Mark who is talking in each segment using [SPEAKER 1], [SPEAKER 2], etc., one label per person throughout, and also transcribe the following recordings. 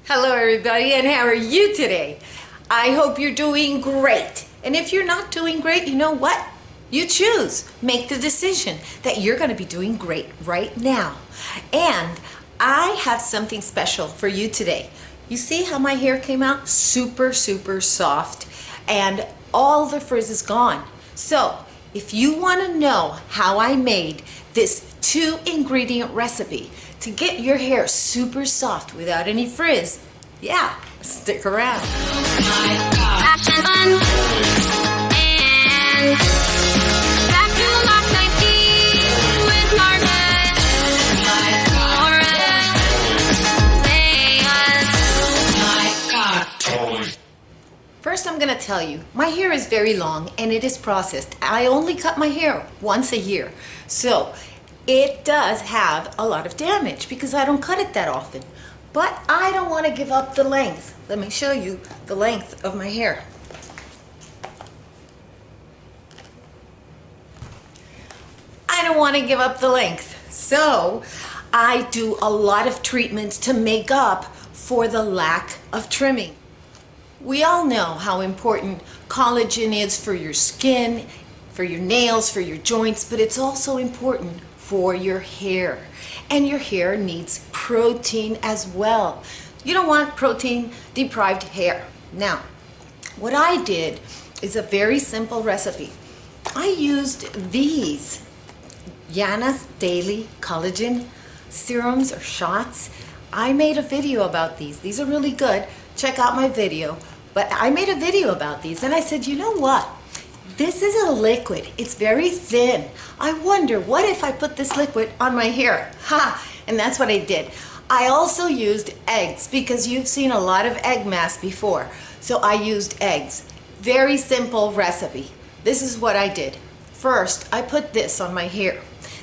[SPEAKER 1] Hello everybody, and how are you today? I hope you're doing great. And if you're not doing great, you know what? You choose. Make the decision that you're going to be doing great right now. And I have something special for you today. You see how my hair came out? Super soft, and all the frizz is gone. So if you want to know how I made this 2-ingredient recipe to get your hair super soft without any frizz, yeah, stick around.
[SPEAKER 2] Action fun and back to Lock 19 with Marta, Martalaura, say us.
[SPEAKER 1] First, I'm gonna tell you, my hair is very long and it is processed. I only cut my hair once a year. So it does have a lot of damage because I don't cut it that often. But I don't want to give up the length. Let me show you the length of my hair. I don't want to give up the length. So I do a lot of treatments to make up for the lack of trimming. We all know how important collagen is for your skin, for your nails, for your joints, but it's also important for your hair. And your hair needs protein as well. You don't want protein deprived hair. Now, what I did is a very simple recipe. I used these Yana's Daily Collagen serums or shots. I made a video about these. These are really good. Check out my video. But I made a video about these and I said, you know what? This is a liquid. It's very thin. I wonder, what if I put this liquid on my hair? Ha! And that's what I did. I also used eggs because you've seen a lot of egg masks before. So I used eggs. Very simple recipe. This is what I did. First, I put this on my hair.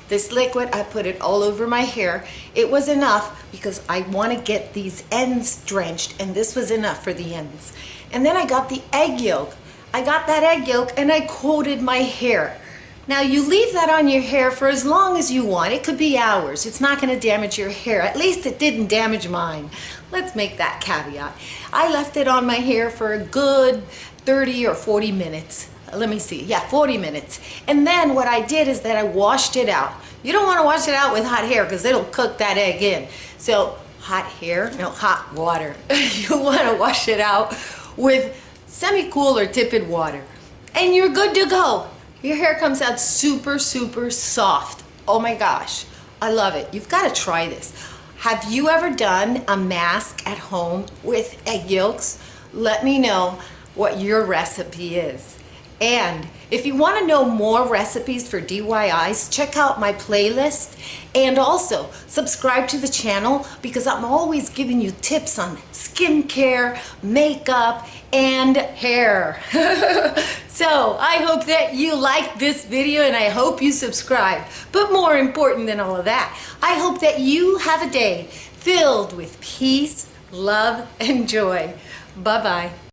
[SPEAKER 1] This liquid, I put it all over my hair. It was enough because I want to get these ends drenched, and this was enough for the ends. And then I got the egg yolk. I got that egg yolk and I coated my hair. Now you leave that on your hair for as long as you want. It could be hours. It's not going to damage your hair. At least it didn't damage mine. Let's make that caveat. I left it on my hair for a good 30 or 40 minutes. Let me see. Yeah, 40 minutes. And then what I did is that I washed it out. You don't want to wash it out with hot hair because it'll cook that egg in. So hot water. You want to wash it out with semi-cool or tepid water, and you're good to go. Your hair comes out super soft. Oh my gosh, I love it. You've got to try this. Have you ever done a mask at home with egg yolks? Let me know what your recipe is. And if you want to know more recipes for DIYs, check out my playlist, and also subscribe to the channel because I'm always giving you tips on skincare, makeup, and hair. So I hope that you like this video and I hope you subscribe. But more important than all of that, I hope that you have a day filled with peace, love, and joy. Bye-bye.